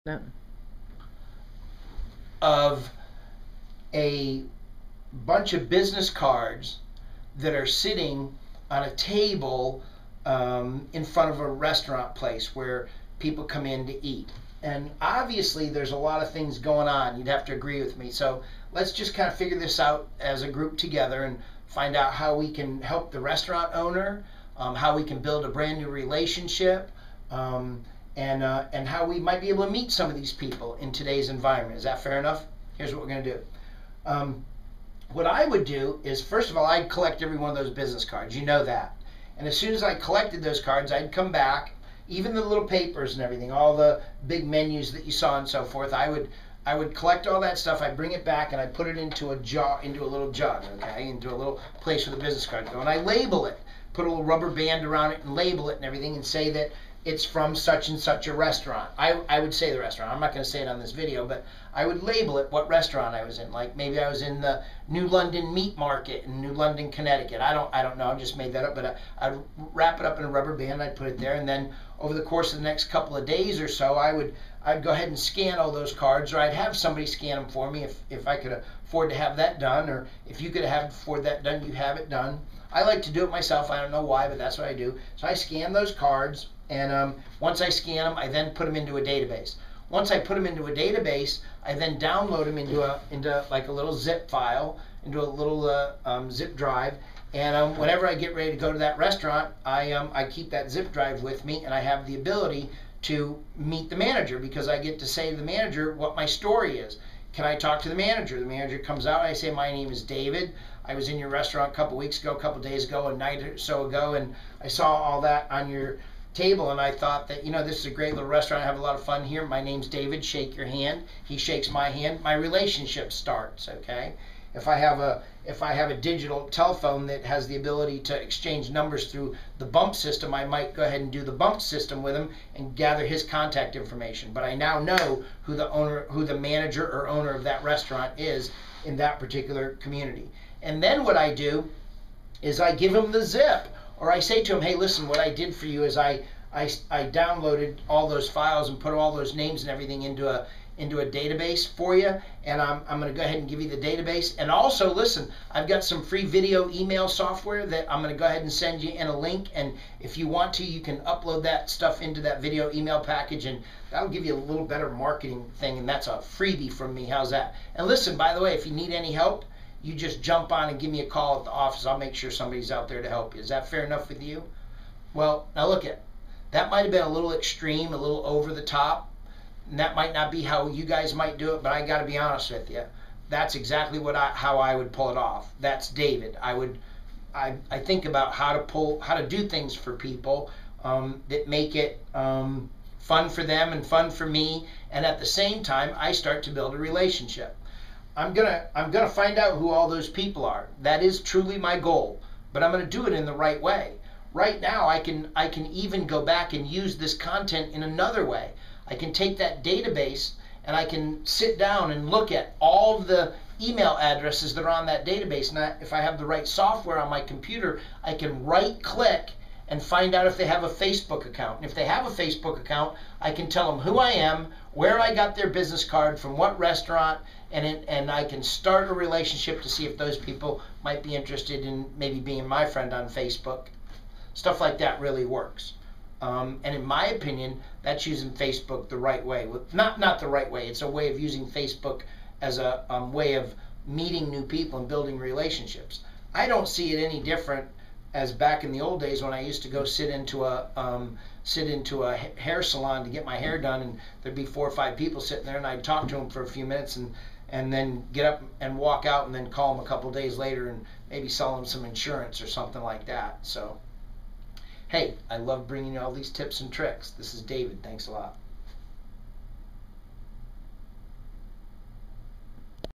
No. Of a bunch of business cards that are sitting on a table in front of a restaurant place where people come in to eat. And obviously, there's a lot of things going on. You'd have to agree with me. So let's just kind of figure this out as a group together and find out how we can help the restaurant owner, how we can build a brand new relationship, um, and how we might be able to meet some of these people in today's environment. Is that fair enough? Here's what we're going to do. Um, what I would do is, first of all, I'd collect every one of those business cards. You know that. And as soon as I collected those cards, I'd come back, even the little papers and everything, all the big menus that you saw and so forth. I would collect all that stuff. I'd bring it back and I'd put it into a jar, into a little jug, okay, into a little place where the business cards go. And I label it, put a little rubber band around it and label it and everything, and say that it's from such and such a restaurant. I would say the restaurant. I'm not going to say it on this video, but I would label it what restaurant I was in. Like maybe I was in the New London Meat Market in New London, Connecticut. I don't know. I just made that up. But I'd wrap it up in a rubber band. I'd put it there, and then over the course of the next couple of days or so, I'd go ahead and scan all those cards, or I'd have somebody scan them for me if I could afford to have that done, or if you could afford that done, you have it done. I like to do it myself. I don't know why, but that's what I do. So I scan those cards, and once I scan them, I then put them into a database. Once I put them into a database, I then download them into like a little zip file, into a little zip drive. And whenever I get ready to go to that restaurant, I keep that zip drive with me, and I have the ability to meet the manager, because I get to say to the manager what my story is. Can I talk to the manager? The manager comes out, and I say, my name is David. I was in your restaurant a couple weeks ago, a couple days ago, a night or so ago, and I saw all that on your table, and I thought that, this is a great little restaurant. I have a lot of fun here. My name's David. Shake your hand. He shakes my hand. My relationship starts, okay? If I have a digital telephone that has the ability to exchange numbers through the bump system, I might go ahead and do the bump system with him and gather his contact information. But I now know who the manager or owner of that restaurant is in that particular community. And then what I do is I give him the zip, or I say to him, hey, listen, what I did for you is I downloaded all those files and put all those names and everything into a database for you, and I'm going to go ahead and give you the database. And also, listen, I've got some free video email software that I'm going to go ahead and send you in a link, and if you want to, you can upload that stuff into that video email package, and that'll give you a little better marketing thing, and that's a freebie from me. How's that? And listen, by the way, if you need any help, you just jump on and give me a call at the office. I'll make sure somebody's out there to help you. Is that fair enough with you? Well, now look at that. Might have been a little extreme, a little over the top, and that might not be how you guys might do it, but I got to be honest with you. That's exactly how I would pull it off. That's David. I think about how to do things for people that make it fun for them and fun for me, and at the same time, I start to build a relationship. I'm gonna find out who all those people are. That is truly my goal, but I'm gonna do it in the right way. Right now, I can even go back and use this content in another way. I can take that database and I can sit down and look at all of the email addresses that are on that database. And if I have the right software on my computer, I can right click and find out if they have a Facebook account. And if they have a Facebook account, I can tell them who I am, where I got their business card, from what restaurant, and I can start a relationship to see if those people might be interested in maybe being my friend on Facebook. Stuff like that really works. And in my opinion, that's using Facebook the right way. Not the right way. It's a way of using Facebook as a way of meeting new people and building relationships. I don't see it any different as back in the old days when I used to go sit into a hair salon to get my hair done, and there'd be 4 or 5 people sitting there, and I'd talk to them for a few minutes and then get up and walk out and then call them a couple days later and maybe sell them some insurance or something like that. So, hey, I love bringing you all these tips and tricks. This is David. Thanks a lot.